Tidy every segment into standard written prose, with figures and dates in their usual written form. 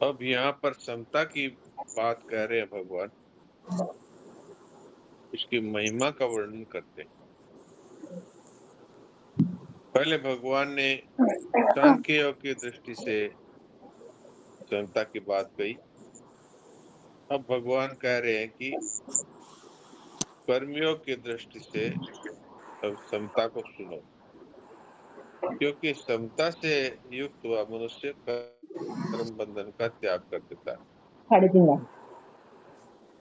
अब यहाँ पर समता की बात कह रहे हैं भगवान, इसकी महिमा का वर्णन करते हैं। पहले भगवान ने सांख्य योग की दृष्टि से समता की बात कही। अब भगवान कह रहे हैं कि कर्मयोग की दृष्टि से अब समता को सुनो, क्योंकि समता से युक्त हुआ मनुष्य कर्म बंधन का त्याग कर देता है। 3:30 ला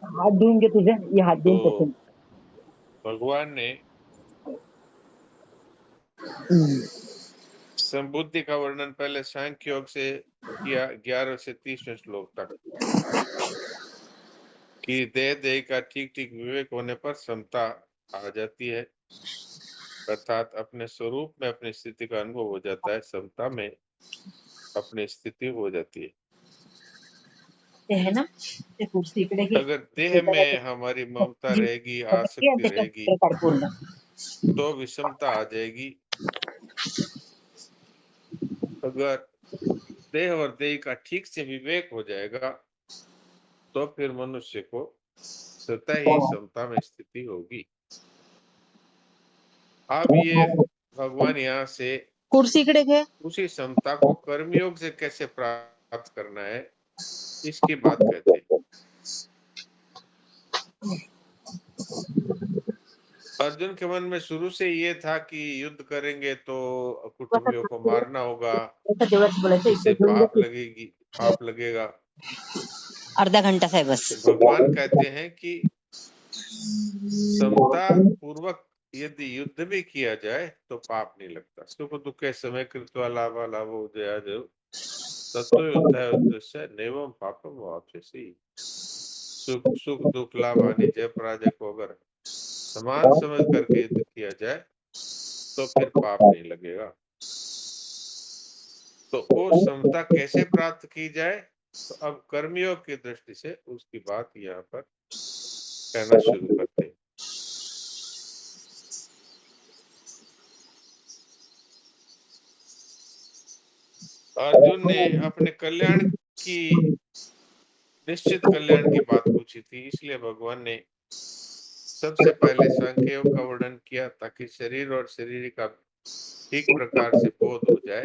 हात धुवून घे तुझे, ये हात तो देऊन तसं. भगवान ने संबुद्धि का वर्णन पहले सांख्य योग से किया 11 से 30वें श्लोक तक, कि देह का ठीक ठीक विवेक होने पर समता आ जाती है, अर्थात अपने स्वरूप में अपनी स्थिति का अनुभव हो जाता है, समता में अपनी स्थिति हो जाती है। ते है ना, ते कुर्सी इकडे घे. अगर देह में हमारी ममता रहेगी, आसक्ति रहेगी, पूर्ण. तो विषमता आ जाएगी। अगर देह और देह का ठीक से विवेक हो जाएगा, तो फिर मनुष्य को स्वतः ही समता में स्थिति होगी। अब ये भगवान यहाँ से कुर्सी इकडे घे. उसी समता को कर्मयोग से कैसे प्राप्त करना है, इसकी बात कहते हैं। अर्जुन के मन में शुरू से ये था कि युद्ध करेंगे तो कुटुंबियों को मारना होगा, इससे पाप लगेगा। अर्धा घंटा साहेब बस. तो भगवान कहते हैं कि समता पूर्वक यदि युद्ध भी किया जाए तो पाप नहीं लगता। सुख दुखे समय कृत्वा लाभा लाभो जयाजयो तत्तो युद्धस्य नैवं पापम वाप्स्यसि। सुख सुख दुख लाभ हानि जय पराजय को अगर समान समझ करके युद्ध किया जाए तो फिर पाप नहीं लगेगा। तो वो समता कैसे प्राप्त की जाए, तो अब कर्मयोग की दृष्टि से उसकी बात यहाँ पर कहना शुरू करते हैं। अर्जुन ने अपने कल्याण की निश्चित कल्याण की बात पूछी थी, इसलिए भगवान ने सबसे पहले सांख्य योग का वर्णन किया, ताकि शरीर और शरीर का ठीक प्रकार से बोध हो जाए,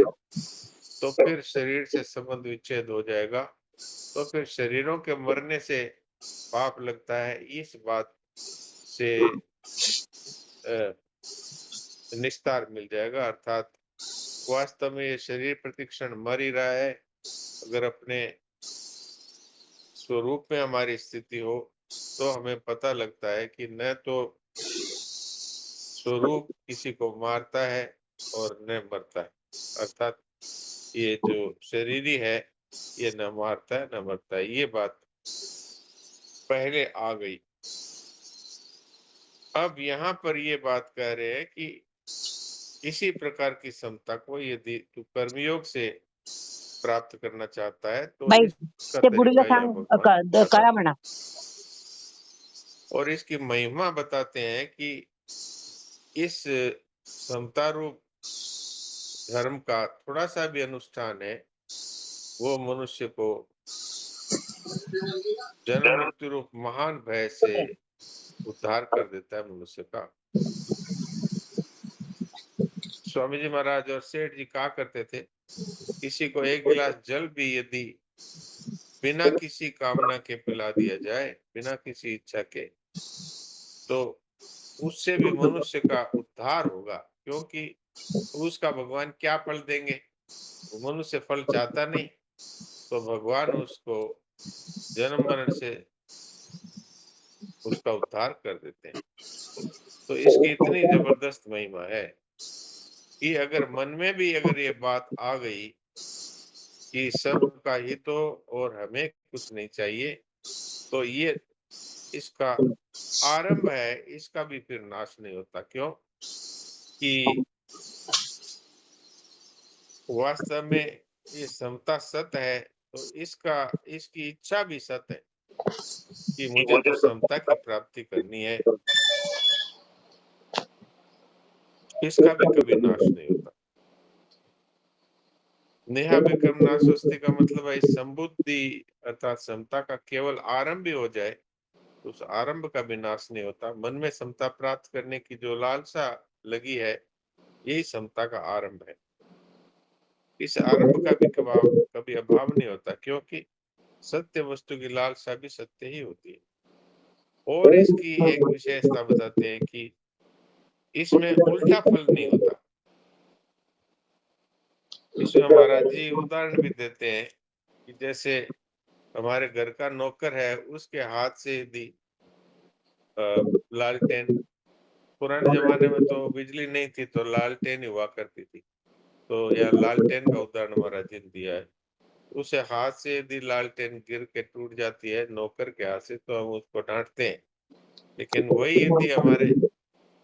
तो फिर शरीर से संबंध विच्छेद हो जाएगा, तो फिर शरीरों के मरने से पाप लगता है, इस बात से निस्तार मिल जाएगा। अर्थात वास्तव में ये शरीर प्रतिक्षण मर ही रहा है। अगर अपने स्वरूप में हमारी स्थिति हो तो हमें पता लगता है कि न तो स्वरूप किसी को मारता है और न मरता है, अर्थात ये जो शरीरी है ये न मारता है न मरता है, ये बात पहले आ गई। अब यहाँ पर ये बात कह रहे हैं कि इसी प्रकार की समता को यदि तू कर्मयोग से प्राप्त करना चाहता है तो बाई इसका ते बुढीला तरीका यहाँ सांग भगवान कळा बताते म्हणा. और इसकी महिमा बताते हैं कि इस समता रूप धर्म का थोड़ा सा भी अनुष्ठान है, वो मनुष्य को जन्म मृत्यु रूप महान भय से उद्धार कर देता है मनुष्य का। स्वामी जी महाराज और सेठ जी कहा करते थे, किसी को एक गिलास जल भी यदि बिना किसी कामना के पिला दिया जाए, बिना किसी इच्छा के, तो उससे भी मनुष्य का उद्धार होगा, क्योंकि उसका भगवान क्या फल देंगे, वो मनुष्य फल चाहता नहीं, तो भगवान उसको जन्म मरण से उसका उद्धार कर देते हैं। तो इसकी इतनी जबरदस्त महिमा है कि अगर मन में भी अगर ये बात आ गई कि सबका हित हो और हमें कुछ नहीं चाहिए, तो ये इसका आरंभ है, इसका भी फिर नाश नहीं होता। क्यों कि वास्तव में ये समता सत्य है, तो इसकी इच्छा भी सत्य है कि मुझे तो समता की प्राप्ति करनी है, इसका भी कभी नाश नहीं होता। नेहा विक्रम नासोस्ती का मतलब है इस संबुद्धि अर्थात समता का केवल आरंभ ही हो जाए तो उस आरंभ का भी नाश नहीं होता। मन में समता प्राप्त करने की जो लालसा लगी है, यही समता का आरंभ है। इस आरंभ का भी कभी अभाव नहीं होता, क्योंकि सत्य वस्तु की लालसा भी सत्य ही होती है। और इसकी एक विशेषता बताते हैं कि इसमें उल्टा फल नहीं होता। इसमें महाराज जी उदाहरण भी देते हैं कि जैसे हमारे घर का नौकर है, उसके हाथ से यदि लालटेन, पुराने जमाने में तो बिजली नहीं थी तो लालटेन ही हुआ करती थी, तो यह लालटेन का उदाहरण महाराज जी ने दिया है। उसे हाथ से यदि लालटेन गिर के टूट जाती है नौकर के हाथ से, तो हम उसको डांटते हैं। लेकिन वही यदि हमारा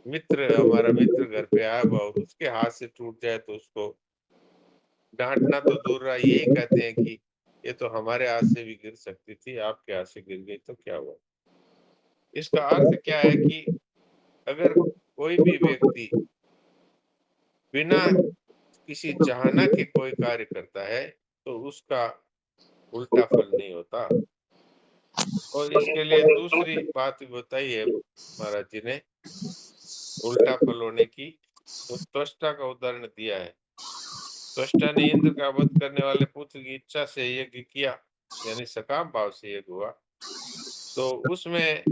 मित्र घर पे आया हुआ और उसके हाथ से टूट जाए तो उसको डांटना तो दूर रहा, यही कहते हैं कि ये तो हमारे हाथ से भी गिर सकती थी, आपके हाथ से गिर गई तो क्या हुआ। इसका अर्थ क्या है कि अगर कोई भी व्यक्ति बिना किसी चाहना के कोई कार्य करता है तो उसका उल्टा फल नहीं होता। और इसके लिए दूसरी बात भी बताई है महाराज जी ने उल्टा फल होने की, तो त्वष्टा का उदाहरण दिया है। त्वष्टा ने इंद्र का वध करने वाले पुत्र की इच्छा से यज्ञ किया, यानी सकाम भाव से यज्ञ हुआ, तो उसमें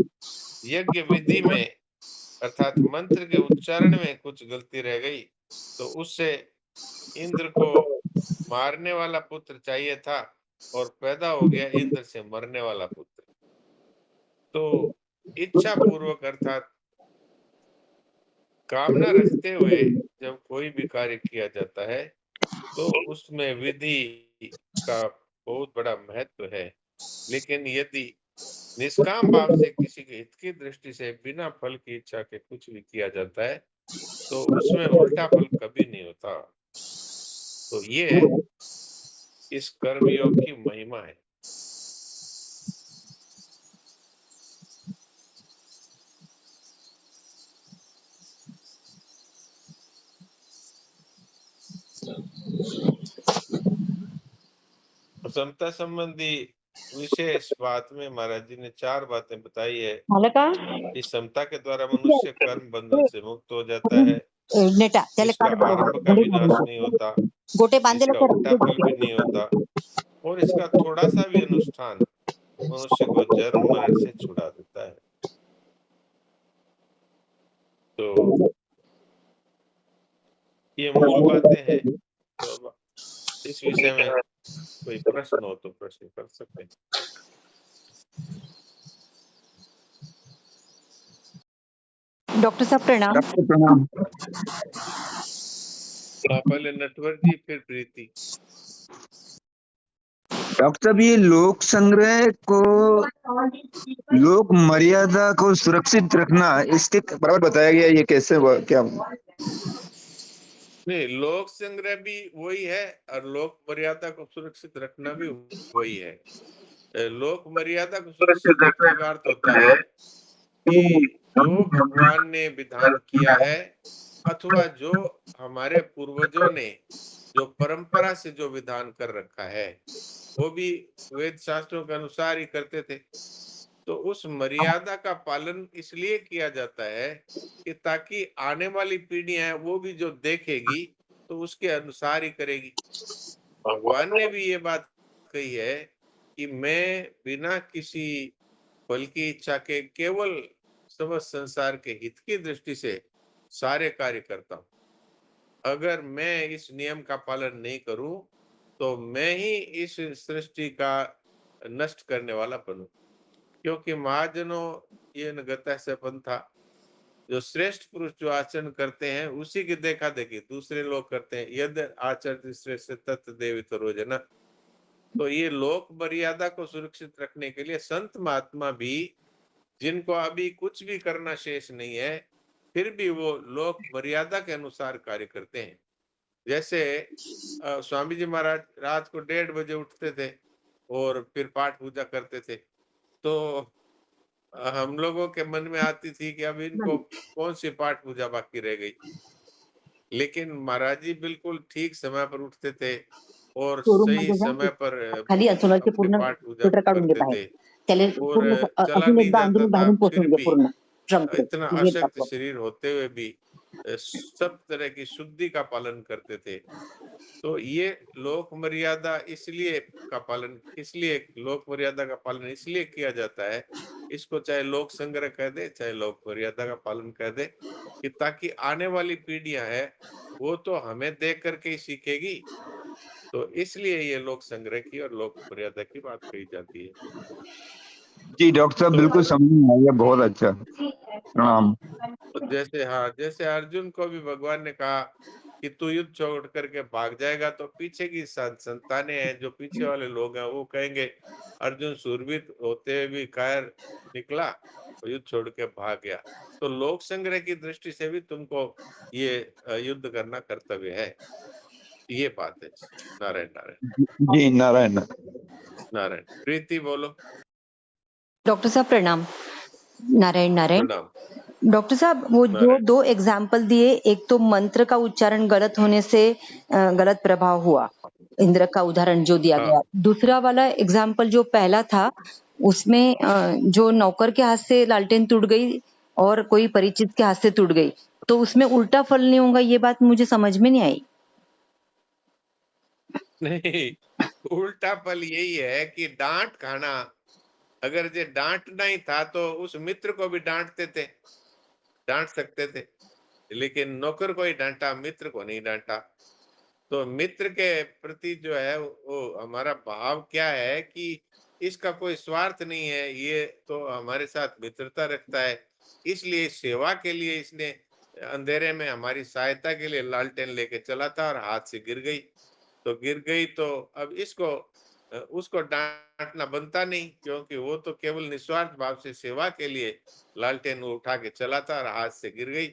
यज्ञ विधि में अर्थात मंत्र के उच्चारण में कुछ गलती रह गई, तो उससे इंद्र को मारने वाला पुत्र चाहिए था और पैदा हो गया इंद्र से मरने वाला पुत्र। तो इच्छा पूर्वक अर्थात कामना रखते हुए जब कोई भी कार्य किया जाता है तो उसमें विधि का बहुत बड़ा महत्व है। लेकिन यदि निष्काम भाव से किसी के हित की दृष्टि से बिना फल की इच्छा के कुछ भी किया जाता है तो उसमें उल्टा फल कभी नहीं होता। तो ये इस कर्मयोग की महिमा है। समता संबंधी विशेष बात में महाराज जी ने 4 बातें बताई है। झालं का? इस समता के द्वारा मनुष्य कर्म बंधन से मुक्त हो जाता है। नेटा त्याला इसका काढ बरोबर आरंभ का घडी विनाश घालून. नहीं होता, गोटे बांधलेलं इसका कर उल्टा फल भी नहीं होता और इसका थोड़ा सा भी अनुष्ठान मनुष्य को जन्म मरण से छुड़ा देता है। तो ये मूल बातें हैं। तो अब इस विषय में कोई प्रश्न हो तो प्रश्न कर सकते हैं। डॉक्टर साहब प्रणाम. डॉक्टर प्रणाम। पहले नटवर जी फिर प्रीति। डॉक्टर साहब ये लोक संग्रह को लोक मर्यादा को सुरक्षित रखना इसके बराबर बताया गया, ये कैसे क्या? नहीं, लोक संग्रह भी वही है और लोक मर्यादा को सुरक्षित रखना भी वही है। लोक मर्यादा को सुरक्षित रखने का अर्थ होता है कि जो भगवान ने विधान किया है अथवा जो हमारे पूर्वजों ने जो परंपरा से जो विधान कर रखा है वो भी वेद शास्त्रों के अनुसार ही करते थे। तो उस मर्यादा का पालन इसलिए किया जाता है कि ताकि आने वाली पीढ़ियां हैं वो भी जो देखेगी तो उसके अनुसार ही करेगी। भगवान ने भी ये बात कही है कि मैं बिना किसी फल की इच्छा के केवल समस्त संसार के हित की दृष्टि से सारे कार्य करता हूं। अगर मैं इस नियम का पालन नहीं करूं तो मैं ही इस सृष्टि का नष्ट करने वाला बनूं। क्योंकि महाजनों ये न गतः से पंथा, जो श्रेष्ठ पुरुष जो आचरण करते हैं उसी की देखा देखी दूसरे लोग करते हैं। यद आचरण श्रेष्ठ तत् देवित रोजना। तो ये लोक मर्यादा को सुरक्षित रखने के लिए संत महात्मा भी जिनको अभी कुछ भी करना शेष नहीं है फिर भी वो लोक मर्यादा के अनुसार कार्य करते हैं। जैसे स्वामी जी महाराज रात को 1:30 बजे उठते थे और फिर पाठ पूजा करते थे। तो हम लोगों के मन में आती थी कि अब इनको कौन सी पाठ पूजा बाकी रह गई। लेकिन महाराज जी बिल्कुल ठीक समय पर उठते थे और शोरूम सही मध्ये जा समय पर खाली अस्वलाचे अपने पूर्ण पाठ पूजा स्वेटर काढून घे करते बाहेर. थे त्याला और पूर्ण चला अजून नहीं एकदा जाता अंदरून था, बाहेरून फिर पोचून घे भी पूर्ण ट्रंक इतना गेट अशक्त दाखव. शरीर होते हुए भी सब तरह की शुद्धि का पालन करते थे। तो ये लोक मर्यादा इसलिए लोक मर्यादा का पालन इसलिए किया जाता है, इसको चाहे लोक संग्रह कह दे, चाहे लोक मर्यादा का पालन कह दे, कि ताकि आने वाली पीढ़ियां हैं, वो तो हमें देख करके ही सीखेगी। तो इसलिए ये लोक संग्रह की और लोक मर्यादा की बात कही जाती है। जी डॉक्टर साहब, तो बिल्कुल समझ में आ गया, बहुत अच्छा, प्रणाम। जैसे अर्जुन को भी भगवान ने कहा कि तू युद्ध छोड़ करके भाग जाएगा, तो पीछे की संतानें हैं, जो पीछे वाले लोग हैं, वो कहेंगे अर्जुन सूरवीर होते हुए भी कायर निकला, तो युद्ध छोड़ के भाग गया। तो लोक संग्रह की दृष्टि से भी तुमको ये युद्ध करना कर्तव्य है। ये बात है। नारायण नारायण जी नारायण। नारायण। प्रीति बोलो। डॉक्टर साहब प्रणाम। नारायण नारायण। प्रणाम। डॉक्टर साहब वो जो नारायण। 2 एग्जाम्पल दिए, एक तो मंत्र का उच्चारण गलत होने से गलत प्रभाव हुआ, इंद्र का उदाहरण जो दिया हाँ। गया। दूसरा वाला एग्जाम्पल जो पहला था, उसमें जो नौकर के हाथ से लालटेन टूट गई और कोई परिचित के हाथ से टूट गई, तो उसमें उल्टा फल नहीं होगा, ये बात मुझे समझ में नहीं आई। नहीं, उल्टा फल यही है कि डांट खाना, अगर ये डांटना ही था तो उस मित्र को भी डांटते थे, डांट सकते थे, लेकिन नौकर को ही डांटा, मित्र को नहीं डांटा। तो मित्र के प्रति जो है वो हमारा भाव क्या है कि इसका कोई स्वार्थ नहीं है, ये तो हमारे साथ मित्रता रखता है, इसलिए सेवा के लिए इसने अंधेरे में हमारी सहायता के लिए लालटेन लेके चला था और हाथ से गिर गई। तो गिर गई तो अब इसको उसको डांटना बनता नहीं, क्योंकि वो तो केवल निस्वार्थ भाव से सेवा के लिए लालटेन वो उठा के चला था और हाथ से गिर गई।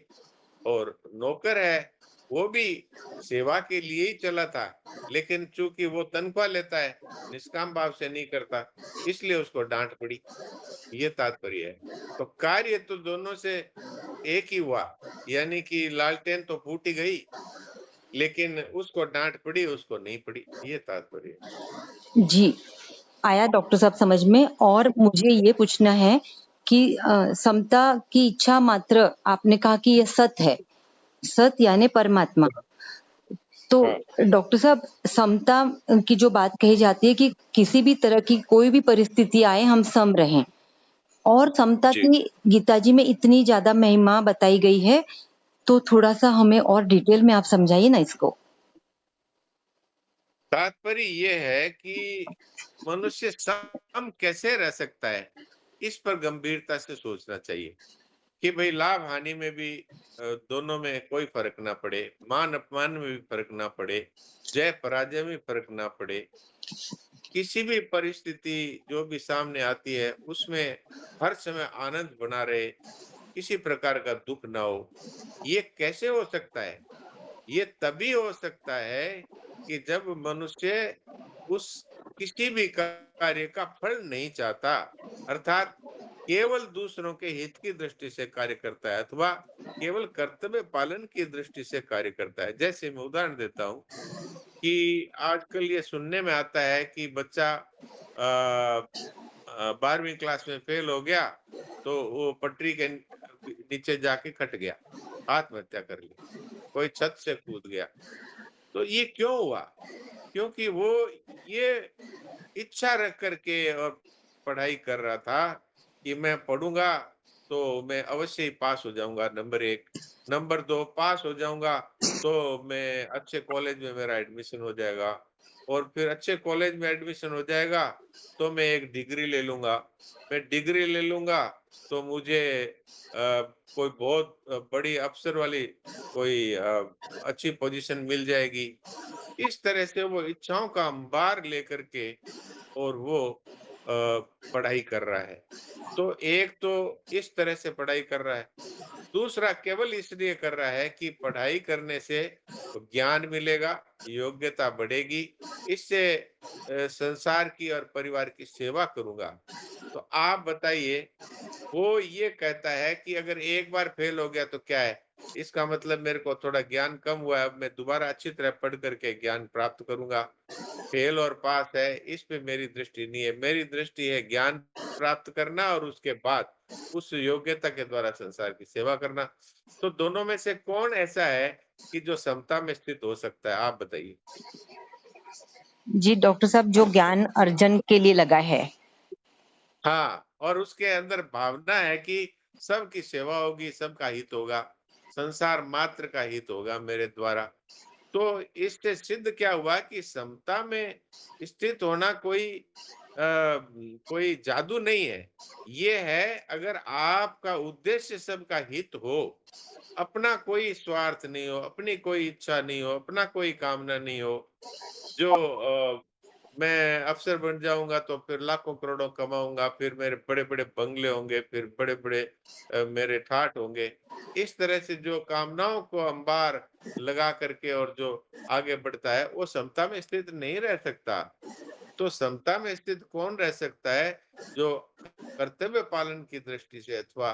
और नौकर है, वो भी सेवा के लिए ही चला था, लेकिन चूंकि वो तनख्वाह लेता है, निष्काम भाव से नहीं करता, इसलिए उसको डांट पड़ी। ये तात्पर्य है। तो कार्य तो दोनों से एक ही हुआ, यानी कि लालटेन तो फूट ही गई, लेकिन उसको डांट पड़ी, उसको नहीं पड़ी। ये तात्पर्य है। जी, आया डॉक्टर साहब समझ में। और मुझे ये पूछना है कि समता की इच्छा मात्र, आपने कहा कि ये सत है, सत यानी परमात्मा। तो हाँ डॉक्टर साहब, समता की जो बात कही जाती है कि किसी भी तरह की कोई भी परिस्थिति आए हम सम रहें, और समता जी। की गीता जी में इतनी ज्यादा महिमा बताई गई है, तो थोड़ा सा हमें और डिटेल में आप समझाइए ना इसको। तात्पर्य ये है कि मनुष्य सम कैसे रह सकता है, इस पर गंभीरता से सोचना चाहिए कि भाई लाभ हानि में भी दोनों में कोई फर्क ना पड़े, मान अपमान में भी फर्क ना पड़े, जय पराजय में फर्क ना पड़े, किसी भी परिस्थिति जो भी सामने आती है उसमें हर समय आनंद बना रहे, किसी प्रकार का दुख ना हो। ये कैसे हो सकता है? ये तभी हो सकता है कि जब मनुष्य उस किसी भी कार्य का फल नहीं चाहता, अर्थात केवल दूसरों के हित की दृष्टि से कार्य करता है, अथवा केवल कर्तव्य पालन की दृष्टि से कार्य करता है। जैसे मैं उदाहरण देता हूँ कि आजकल ये सुनने में आता है कि बच्चा 12वीं क्लास में फेल हो गया, तो वो पटरी के नीचे जाके कट गया, आत्महत्या कर ली, कोई छत से कूद गया। तो ये क्यों हुआ? क्योंकि वो ये इच्छा रख करके और पढ़ाई कर रहा था कि मैं पढ़ूंगा तो मैं अवश्य ही पास हो जाऊंगा, नंबर 1। नंबर 2 पास हो जाऊंगा तो मैं अच्छे कॉलेज में मेरा एडमिशन हो जाएगा, और फिर अच्छे कॉलेज में एडमिशन हो जाएगा तो मैं एक डिग्री ले लूंगा। मैं डिग्री ले लूंगा तो मुझे कोई बहुत बड़ी अफसर वाली कोई अच्छी पोजीशन मिल जाएगी। इस तरह से वो इच्छाओं का अंबार लेकर के और वो पढ़ाई कर रहा है। तो एक तो इस तरह से पढ़ाई कर रहा है, दूसरा केवल इसलिए कर रहा है कि पढ़ाई करने से ज्ञान मिलेगा, योग्यता बढ़ेगी, इससे संसार की और परिवार की सेवा करूँगा। तो आप बताइए, वो ये कहता है कि अगर एक बार फेल हो गया तो क्या है? इसका मतलब मेरे को थोड़ा ज्ञान कम हुआ है, अब मैं दोबारा अच्छी तरह पढ़ करके ज्ञान प्राप्त करूंगा। फेल और पास है, इस पे मेरी दृष्टि नहीं है। मेरी दृष्टि है ज्ञान प्राप्त करना और उसके बाद उस योग्यता के द्वारा संसार की सेवा करना। तो दोनों में से कौन ऐसा है कि जो समता में स्थित हो सकता है, आप बताइए। जी डॉक्टर साहब, जो ज्ञान अर्जन के लिए लगा है। हाँ, और उसके अंदर भावना है कि सबकी सेवा होगी, सबका हित होगा, संसार मात्र का हित होगा मेरे द्वारा। तो इससे सिद्ध क्या हुआ कि समता में स्थित होना कोई जादू नहीं है। ये है अगर आपका उद्देश्य सबका हित हो, अपना कोई स्वार्थ नहीं हो, अपनी कोई इच्छा नहीं हो, अपना कोई कामना नहीं हो, जो मैं अफ़सर बन जाऊँगा तो फिर लाखों करोड़ों कमाऊँगा, फिर मेरे बड़े-बड़े बंगले होंगे, फिर बड़े-बड़े मेरे ठाठ होंगे। इस तरह से जो कामनाओं को अंबार लगा करके और जो आगे बढ़ता है, वो समता में स्थित नहीं रह सकता। तो समता में स्थित कौन रह सकता है? जो कर्तव्य पालन की दृष्टि से अथवा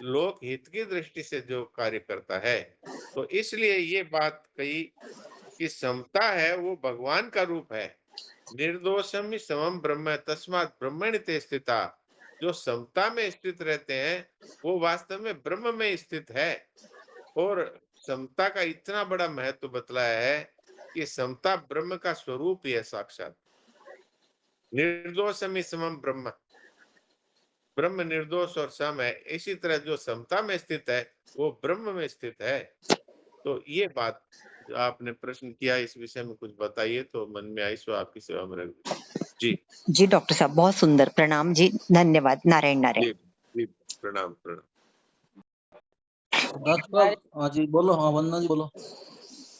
लोक हित की दृष्टि से जो कार्य करता है। तो इसलिए ये बात कही कि समता है वो भगवान का रूप है। निर्दोषम ही समम ब्रह्म तस्मात् ब्रह्मणि ते स्थिता। जो समता में स्थित रहते हैं वो वास्तव में ब्रह्म में स्थित है। और समता का इतना बड़ा महत्व बतलाया है कि समता ब्रह्म का स्वरूप ही है साक्षात। निर्दोषम ही समम ब्रह्म, ब्रह्म निर्दोष और सम है। इसी तरह जो समता में स्थित है वो ब्रह्म में स्थित है। तो ये बात जो आपने प्रश्न किया, इस विषय में कुछ बताइए तो मन में आई सो आपकी सेवा में रख दी। जी। जी डॉक्टर साहब, बहुत सुंदर। प्रणाम जी, धन्यवाद। नारायण नारायण। जी, जी, प्रणाम, प्रणाम। डॉक्टर साहब, हाँ जी बोलो। हाँ वंदना जी बोलो।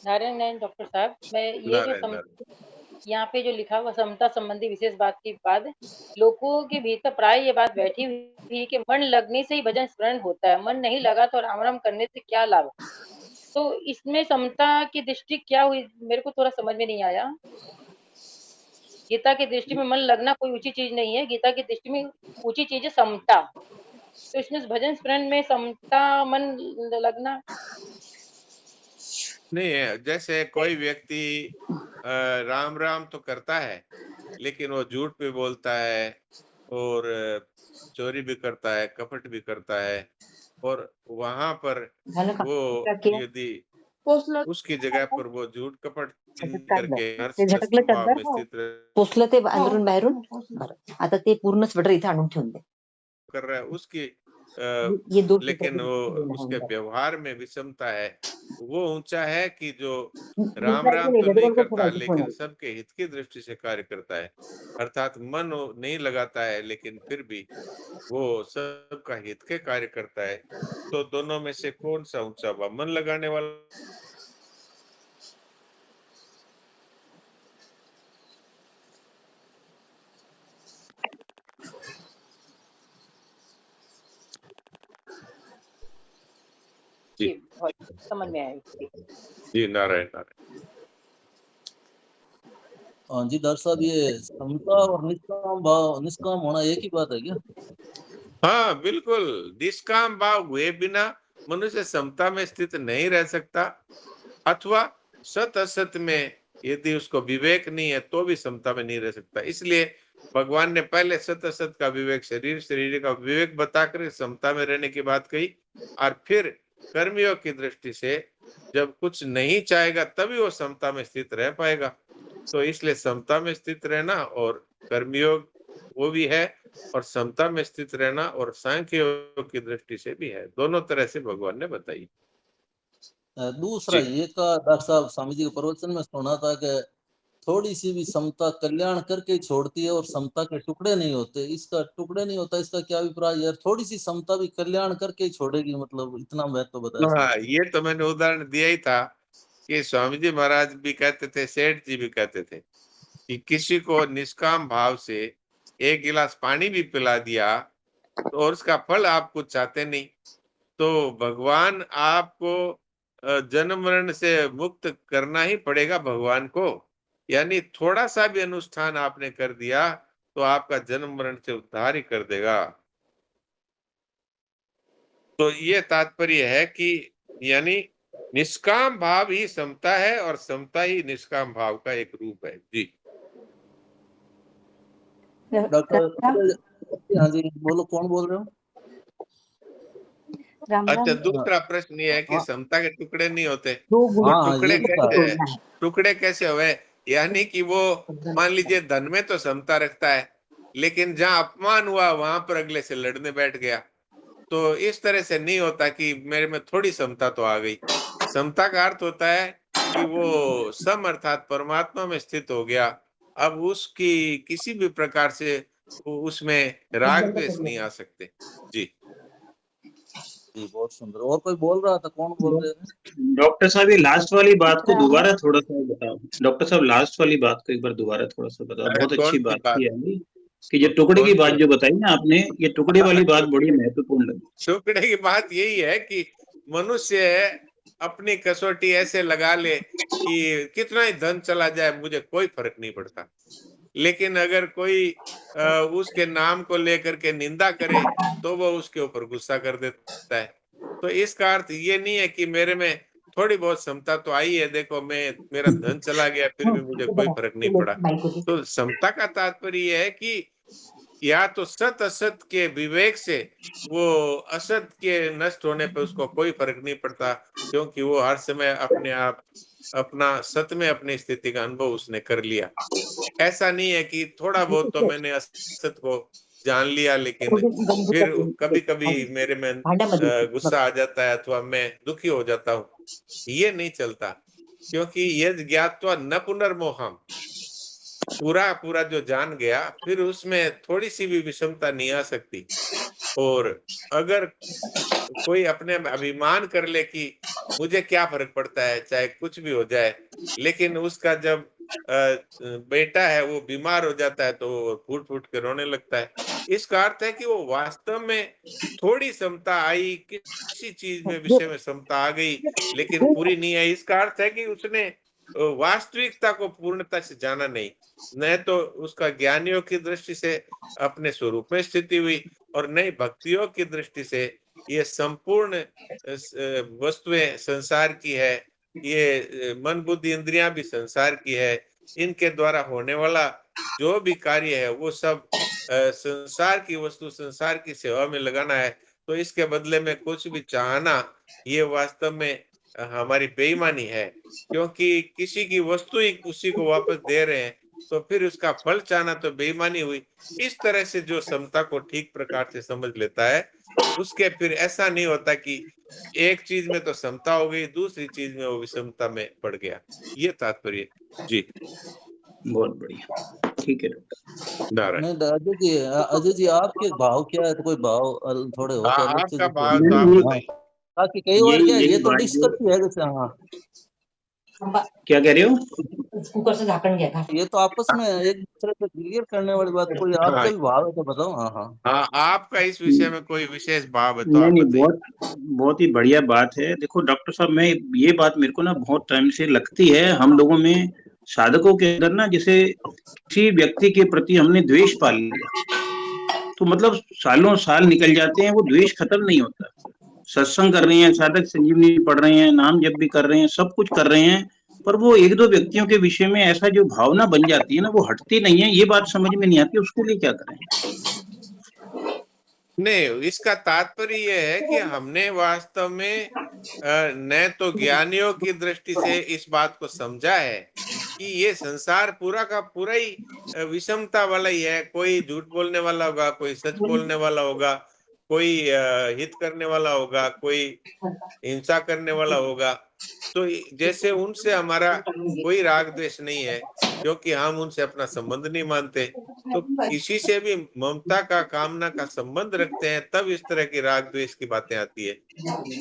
नारायण नारायण डॉक्टर साहब, मैं ये जो नारायण, नारायण। यहाँ पे जो लिखा हुआ समता संबंधी विशेष बात के बाद लोगों के भीतर प्राय ये बात बैठी हुई है कि मन लगने से ही भजन स्मरण होता है, मन नहीं लगा तो राम राम करने से क्या लाभ। तो इसमें समता की दृष्टि क्या हुई, मेरे को थोड़ा समझ में नहीं आया। गीता की दृष्टि में मन लगना कोई ऊंची चीज नहीं है, गीता की दृष्टि में ऊंची चीज है समता। तो इसमें भजन स्मरण में समता मन लगना। नहीं है, जैसे कोई व्यक्ति राम राम तो करता है, लेकिन वो झूठ भी बोलता है और चोरी भी करता है, कपट भी करता है, और वहां पर झालं का? वो क्या किया? यदि पोचलं. उसकी जगह पर वो झूठ कपट झटक काढलं. करके ते हर्षस्थ झटकलं भाव चद्दर में स्थित पोचलं ते अंदरून बाहेरून. बरं, आता ते पूर्ण स्वेटर इथे आणून ठेवून दे. कर रहा है उसकी ये दो लेकिन स्वेटर वो देना है उसके अंदर. व्यवहार में विषमता है। वो ऊंचा है कि जो राम दूसरा राम इथे तो नहीं वेगळं करता ठेवायचं लेकिन फोन. सबके हित की दृष्टि से कार्य करता है, अर्थात मन वो नहीं लगाता है लेकिन फिर भी वो सबका हित के कार्य करता है। तो दोनों में से कौन सा ऊंचा हुआ? मन लगाने वाला। जी, जी, बहुत समझ में आया। जी, नारायण, नारायण। हाँ जी डॉक्टर साहब, ये समता और निष्काम होना एक ही बात है क्या? हाँ, बिल्कुल। निष्काम भाव हुए बिना मनुष्य समता में स्थित नहीं रह सकता, अथवा सत असत में यदि उसको विवेक नहीं है तो भी समता में नहीं रह सकता। इसलिए भगवान ने पहले सत असत का विवेक, शरीर शरीर का विवेक बताकर समता में रहने की बात कही, और फिर कर्मियों की दृष्टि से जब कुछ नहीं चाहेगा तभी वो समता में स्थित रह पाएगा। तो इसलिए समता में स्थित रहना और कर्मयोग वो भी है, और समता में स्थित रहना और सांख्य योग की दृष्टि से भी है। दोनों तरह से भगवान ने बताई। दूसरा जी। ये का डॉक्टर साहब, स्वामी जी के प्रवचन में सुना था कि थोड़ी सी भी समता कल्याण करके ही छोड़ती है और समता के टुकड़े नहीं होते। इसका टुकड़े नहीं होता, इसका क्या अभिप्राय है? यार थोड़ी सी समता भी कल्याण करके ही छोड़ेगी, मतलब इतना महत्व बताया स्वामी हाँ, जी। ये तो मैंने उदाहरण दिया ही था कि स्वामी जी महाराज भी कहते थे, सेठ जी भी कहते थे कि किसी को निष्काम भाव से एक गिलास पानी भी पिला दिया तो और उसका फल आप कुछ चाहते नहीं, तो भगवान आपको जन्म मरण से मुक्त करना ही पड़ेगा भगवान को। यानी थोड़ा सा भी अनुष्ठान आपने कर दिया तो आपका जन्म मरण से उद्धार ही कर देगा। तो ये तात्पर्य है कि यानी निष्काम भाव ही समता है और समता ही निष्काम भाव का एक रूप है। जी डॉक्टर, हाँ जी, बोलो, कौन बोल रहे हो? राम अच्छा, राम। दूसरा प्रश्न ये है कि हाँ समता के टुकड़े नहीं होते, दो तो हाँ हाँ, टुकड़े ये बता कैसे टुकड़े कैसे हुए? यानी कि वो मान लीजिए धन में तो समता रखता है, लेकिन जहां अपमान हुआ वहां पर अगले से लड़ने बैठ गया। तो इस तरह से नहीं होता कि मेरे में थोड़ी समता तो आ गई। समता का अर्थ होता है कि वो सम अर्थात परमात्मा में स्थित हो गया। अब उसकी किसी भी प्रकार से उसमें राग द्वेष नहीं आ सकते। जी जी, बहुत सुंदर। और कोई बोल रहा था, कौन बोल रहे थे? डॉक्टर साहब ये लास्ट वाली बात को दोबारा थोड़ा सा बताओ। डॉक्टर साहब लास्ट वाली बात को एक बार दोबारा थोड़ा सा बताओ। बहुत कौन अच्छी सी बात बात? की है कि ये टुकड़े की कौन बात सी? जो बताई ना आपने, ये टुकड़े वाली बात बड़ी महत्वपूर्ण लगी। टुकड़े की बात यही है कि मनुष्य अपनी कसौटी ऐसे लगा ले कि कितना ही धन चला जाए मुझे कोई फर्क नहीं पड़ता, लेकिन अगर कोई उसके नाम को लेकर के निंदा करे तो वो उसके ऊपर गुस्सा कर देता है। तो इसका अर्थ ये नहीं है कि मेरे में थोड़ी बहुत समता तो आई है, देखो मेरा धन चला गया फिर भी मुझे कोई फर्क नहीं पड़ा। तो समता का तात्पर्य ये है कि या तो सत असत के विवेक से वो असत के नष्ट होने पे उसको कोई फर्क नहीं पड़ता, क्योंकि वो हर समय अपने आप अपना सत में अपनी स्थिति का अनुभव उसने कर लिया। ऐसा नहीं है कि थोड़ा बहुत तो मैंने असत को जान लिया, लेकिन फिर कभी-कभी मेरे में गुस्सा आ जाता है अथवा मैं दुखी हो जाता हूँ। ये नहीं चलता, क्योंकि यद ज्ञात्वा न पुनर्मोहम, पूरा जो जान गया फिर उसमें थोड़ी सी भी विषमता नहीं आ सकती। और अगर कोई अपने में अभिमान कर ले कि मुझे क्या फर्क पड़ता है चाहे कुछ भी हो जाए, लेकिन उसका जब बेटा है वो बीमार हो जाता है तो वो फूट फूट के रोने लगता है। इसका अर्थ है कि वो वास्तव में थोड़ी समता आई, किसी चीज में विषय में समता आ गई, लेकिन पूरी नहीं आई। इसका अर्थ है कि उसने वास्तविकता को पूर्णता से जाना नहीं, न तो उसका ज्ञानियों की दृष्टि से अपने स्वरूप में स्थिति हुई और नई भक्तियों की दृष्टि से ये संपूर्ण वस्तुएं संसार की है, ये मन बुद्धि इंद्रियां भी संसार की है, इनके द्वारा होने वाला जो भी कार्य है वो सब संसार की वस्तु संसार की सेवा में लगाना है। तो इसके बदले में कुछ भी चाहना ये वास्तव में हमारी बेईमानी है, क्योंकि किसी की वस्तु ही उसी को वापस दे रहे हैं, तो फिर उसका फल चाहना तो बेईमानी हुई। इस तरह से जो समता को ठीक प्रकार से समझ लेता है, उसके फिर ऐसा नहीं होता कि एक चीज में तो समता हो गई, दूसरी चीज में वो विषमता में पड़ गया। ये तात्पर्य। जी बहुत बढ़िया, ठीक है डॉक्टर। नारायण। नहीं अजय जी आपके भाव क्या है? तो कोई भाव थोड़े हो तो अलग से आपका जो भाव थोड़ी- तो आप नहीं, हाँ, बताइए। ताकि कई बार क्या है, यही ये तो बात जो डिस्कस ही है जैसे। हाँ, क्या कह रहे हो? कुकर से ढक्कन गया ये तो आपस में एक दूसरे को क्लियर करने वाली बात। कोई हाँ आपका भी भाव है तो बताओ। हाँ हाँ, हाँ, आपका इस विषय में कोई विशेष भाव है तो नहीं आप नहीं, बताइए। बहुत ही बढ़िया बात है। देखो डॉक्टर साहब, मैं ये बात मेरे को ना बहुत टाइम से लगती है, हम लोगों में साधकों के अंदर ना, जैसे किसी व्यक्ति के प्रति हमने द्वेष पाल लिया तो मतलब सालों साल निकल जाते हैं, वो द्वेष खत्म नहीं होता। सत्संग कर रहे हैं, साधक संजीवनी पढ़ रहे हैं, नाम जप भी कर रहे हैं, सब कुछ कर रहे हैं, पर वो एक दो व्यक्तियों के विषय में ऐसा जो भावना बन जाती है ना, वो हटती नहीं है। ये बात समझ में नहीं आती, उसके लिए क्या करें? नहीं, इसका तात्पर्य ये है कि हमने वास्तव में न तो ज्ञानियों की दृष्टि से इस बात को समझा है कि ये संसार पूरा का पूरा ही विषमता वाला ही है। कोई झूठ बोलने वाला होगा, कोई सच बोलने वाला होगा, कोई हित करने वाला होगा, कोई हिंसा करने वाला होगा। तो जैसे उनसे हमारा कोई राग द्वेष नहीं है, क्योंकि हम उनसे अपना संबंध नहीं मानते, तो किसी से भी ममता का कामना का संबंध रखते हैं, तब इस तरह की राग द्वेष की बातें आती है।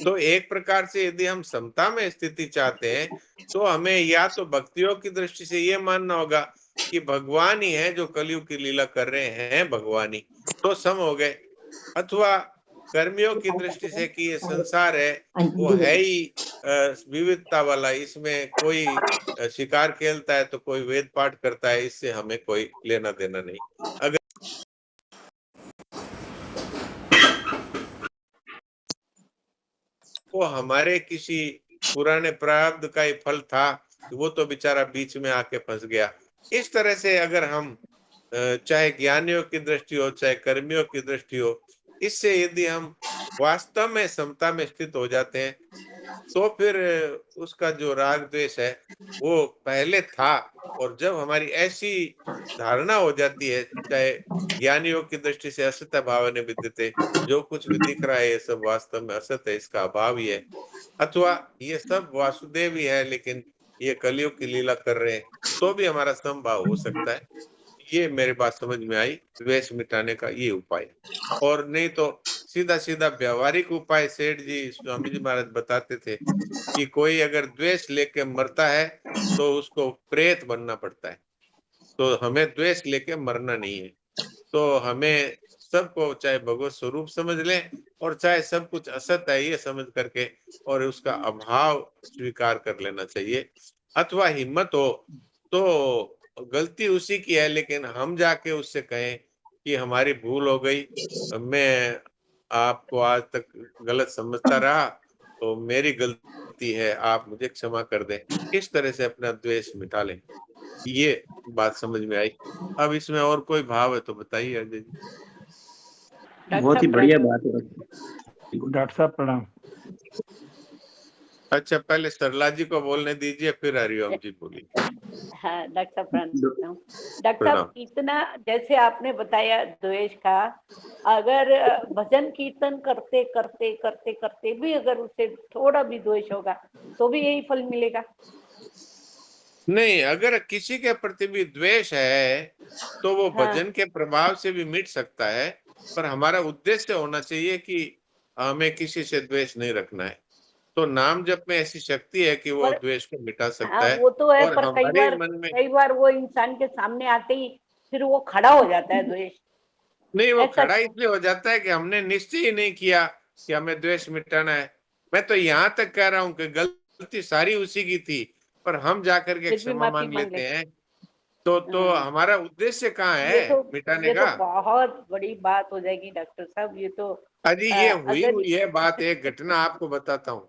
तो एक प्रकार से यदि हम समता में स्थिति चाहते हैं तो हमें या तो भक्तियों की दृष्टि से ये मानना होगा कि भगवान ही है जो कलयुग की लीला कर रहे हैं, भगवान ही तो सम हो गए, अथवा कर्मियों की दृष्टि से कि ये संसार है वो है ही विविधता वाला, इसमें कोई शिकार खेलता है तो कोई वेद पाठ करता है, इससे हमें कोई लेना देना नहीं। अगर वो हमारे किसी पुराने प्रारब्ध का ही फल था, वो तो बेचारा बीच में आके फंस गया। इस तरह से अगर हम चाहे ज्ञानियों की दृष्टि हो, चाहे कर्मियों की दृष्टि हो, इससे यदि हम वास्तव में समता में स्थित हो जाते हैं, तो फिर उसका जो राग द्वेष है वो पहले था, और जब हमारी ऐसी धारणा हो जाती है, चाहे ज्ञानियों की दृष्टि से असत भावने विद्यते, जो कुछ भी दिख रहा है ये सब वास्तव में असत है, इसका अभाव ही है, अथवा ये सब वासुदेव ही है लेकिन ये कलियुग की लीला कर रहे हैं, तो भी हमारा समभाव हो सकता है। ये मेरे बात समझ में आई, द्वेष मिटाने का ये उपाय। और नहीं तो सीधा सीधा व्यवहारिक उपाय सेठ जी स्वामी जी महाराज बताते थे कि कोई अगर द्वेष लेके मरता है तो उसको प्रेत बनना पड़ता है। तो हमें द्वेष लेके मरना नहीं है, तो हमें सबको चाहे भगवत स्वरूप समझ लें और चाहे सब कुछ असत है ये समझ करके और उसका अभाव स्वीकार कर लेना चाहिए। अथवा हिम्मत हो तो गलती उसी की है, लेकिन हम जाके उससे कहें कि हमारी भूल हो गई, मैं आपको आज तक गलत समझता रहा, तो मेरी गलती है, आप मुझे क्षमा कर दें। इस तरह से अपना द्वेष मिटा लें। ये बात समझ में आई। अब इसमें और कोई भाव है तो बताइए अजय जी। बहुत ही बढ़िया बात है। डॉक्टर साहब प्रणाम। अच्छा, पहले सरला जी को बोलने दीजिए, फिर हरिओम जी बोलिए। हाँ डॉक्टर साहब प्रणाम। डॉक्टर प्रणाम। साहब इतना जैसे आपने बताया द्वेष का, अगर भजन कीर्तन करते करते करते करते भी अगर उसे थोड़ा भी द्वेष होगा तो भी यही फल मिलेगा? नहीं, अगर किसी के प्रति भी द्वेष है तो वो हाँ। भजन के प्रभाव से भी मिट सकता है, पर हमारा उद्देश्य होना चाहिए कि हमें किसी से द्वेष नहीं रखना है। तो नाम जप में ऐसी शक्ति है कि वो पर द्वेष को मिटा हाँ सकता है। वो तो है, और पर हमारे मन में कई बार वो इंसान के सामने आते ही फिर वो खड़ा हो जाता है द्वेष। नहीं, वो ऐसा खड़ा इसलिए हो जाता है कि हमने निश्चय ही नहीं किया कि हमें द्वेष मिटाना है। मैं तो यहाँ तक कह रहा हूँ कि गलती सारी उसी की थी, पर हम जाकर के फिर भी क्षमा माफी मांग मांग लेते ले। हैं। तो हाँ। हमारा उद्देश्य कहाँ है मिटाने ये तो का? बहुत बड़ी बात हो जाएगी डॉक्टर साहब। ये तो अजी ये हुई अगर हुई है बात, एक घटना आपको बताता हूँ।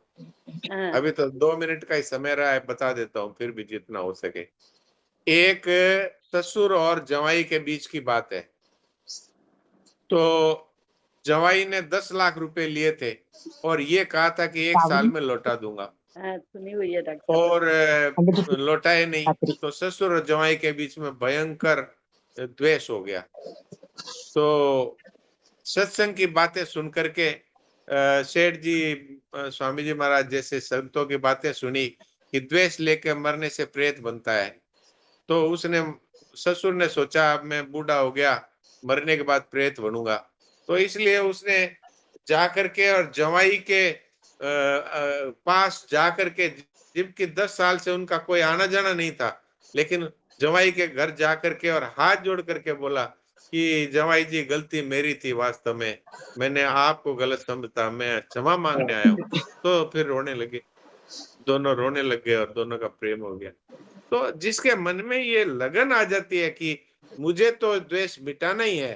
हाँ, अभी तो 2 मिनट का ही समय रहा है, बता देता हूँ फिर भी जितना हो सके। एक ससुर और जवाई के बीच की बात है। तो जवाई ने 10 लाख रुपए लिए थे और ये कहा था कि 1 साल में लौटा दूंगा, सुनी हुई है डॉक्टर साहब। और लौटाए नहीं। तो ससुर और जवाई के बीच में भयंकर द्वेष हो गया। तो सत्संग की बातें सुन करके सेठ जी स्वामी जी महाराज जैसे संतों की बातें सुनी कि द्वेष लेके मरने से प्रेत बनता है। तो उसने ससुर ने सोचा अब मैं बूढ़ा हो गया, मरने के बाद प्रेत बनूंगा, तो इसलिए उसने जा करके और जवाई के पास जा करके, जबकि 10 साल से उनका कोई आना जाना नहीं था, लेकिन जवाई के घर जा करके और हाथ जोड़ करके बोला कि जवाई जी गलती मेरी थी, वास्तव में मैंने आपको गलत समझता, मैं क्षमा मांगने आया हूँ। तो फिर रोने लगे, दोनों रोने लग गए और दोनों का प्रेम हो गया। तो जिसके मन में ये लगन आ जाती है कि मुझे तो द्वेष मिटाना ही है,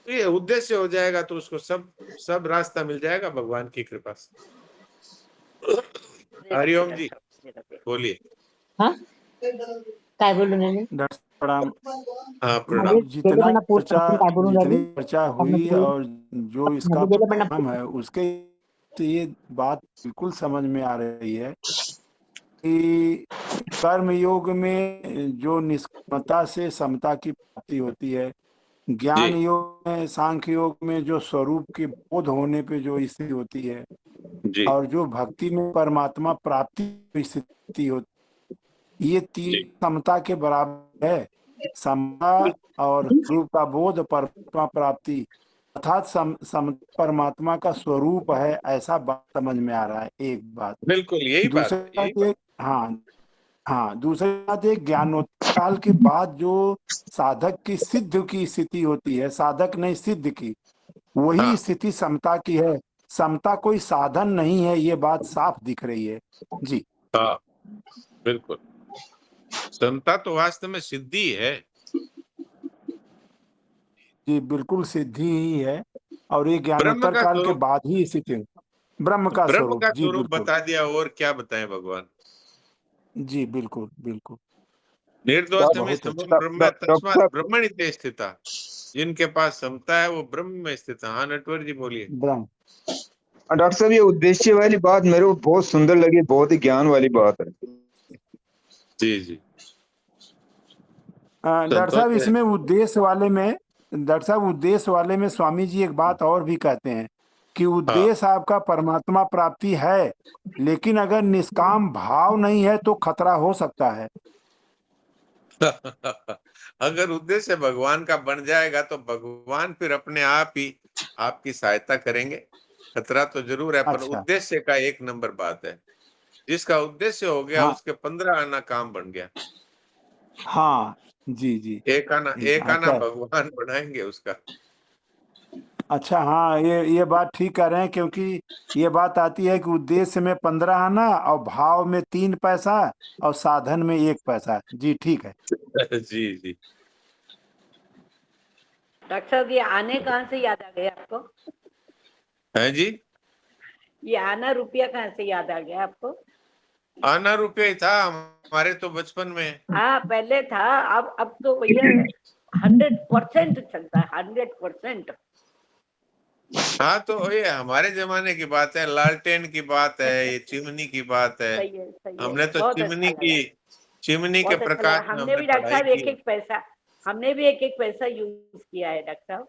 तो ये उद्देश्य हो जाएगा, तो उसको सब रास्ता मिल जाएगा भगवान की कृपा से। हरिओम जी बोलिए। हाँ काय बोलू नाही डॉक्टर साहब प्रणाम। हाँ प्रणाम। जितनी चर्चा हुई और जो इसका परिणाम है उसके तो ये बात बिल्कुल समझ में आ रही है कि कर्म योग में जो निष्कामता से समता की प्राप्ति होती है, ज्ञान जी योग में, सांख्य योग में जो स्वरूप के बोध होने पे जो स्थिति होती है, जी और जो भक्ति में परमात्मा प्राप्ति की स्थिति होती है, ये तीन जी समता के बराबर है। समता और स्वरूप का बोध, परमात्मा प्राप्ति, अर्थात परमात्मा का स्वरूप है, ऐसा बात समझ में आ रहा है। एक बात। बिल्कुल यही बात दूसरी है, यही बात एक, हाँ दूसरी बात एक ज्ञानोत्तर काल के बाद जो साधक की सिद्ध की स्थिति होती है, साधक नहीं सिद्ध की, वही हाँ स्थिति समता की है। समता कोई साधन नहीं है, ये बात साफ दिख रही है जी। हाँ बिल्कुल, समता तो वास्तव में सिद्धि है। जी बिल्कुल सिद्धि ही है, और ये ब्रह्म ज्ञानोत्तर का काल के स्वरूप, बाद ही स्थिति है। ब्रह्म का ब्रह्म स्वरूप, का जी स्वरूप बिल्कुल, बता दिया, और क्या बताएं भगवान। जी बिल्कुल बिल्कुल। निर्दोष में बहुत समम अच्छा। ब्रह्म डॉक्टर तस्मात् साहब, ब्रह्मणि ते स्थिता। जिनके पास समता है वो ब्रह्म में स्थित है। हाँ नटवर जी बोलिए। ब्रह्म। डॉक्टर साहब, ये उद्देश्य वाली बात मेरे को बहुत सुंदर लगी, बहुत ही ज्ञान वाली बात है। जी जी डॉक्टर संतोष साहब, है। इसमें उद्देश्य वाले में, डॉक्टर साहब उद्देश्य वाले में स्वामी जी एक बात और भी कहते हैं कि हाँ उद्देश्य आपका परमात्मा प्राप्ति है, लेकिन अगर निष्काम भाव नहीं है तो खतरा हो सकता है। अगर उद्देश्य भगवान का बन जाएगा तो भगवान फिर अपने आप ही आपकी सहायता करेंगे। खतरा तो जरूर है, पर अच्छा। उद्देश्य का एक नंबर बात है। जिसका उद्देश्य हो गया हाँ उसके 15 आना काम बन गया। हाँ, जी जी। एक आना अच्छा भगवान बनाएंगे उसका। अच्छा, हाँ ये बात ठीक कह रहे हैं, क्योंकि ये बात आती है कि उद्देश्य में 15 आना और भाव में 3 पैसा और साधन में 1 पैसा। जी ठीक है। जी जी डॉक्टर साहब ये आने कहाँ से याद आ गया आपको? है जी। ये आना रुपया कहाँ से याद आ गया आपको? आना रुपया ही था हमारे तो बचपन में। हाँ पहले था, अब तो भैया 100% चलता है, 100%। हाँ तो ये हमारे जमाने की बात है, लालटेन की बात है, ये चिमनी की बात है। सही है, सही है, हमने तो बहुत अच्छा लगा, चिमनी के बहुत अच्छा लगा। प्रकाश में हमने हमने भी डॉक्टर पढ़ाई साहब की है। हमने भी एक एक पैसा यूज किया है डॉक्टर साहब।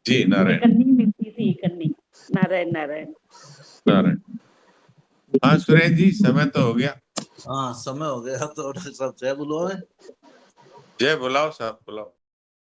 जी नारायण इकन्नी मिलती थी, इकन्नी। नारायण नारायण। नारायण। हाँ सुरेश जी, समय तो हो गया। हाँ समय हो गया, तो डॉक्टर साहब जय बुलाओ। जय बुलाओ साहब, बुलाओ।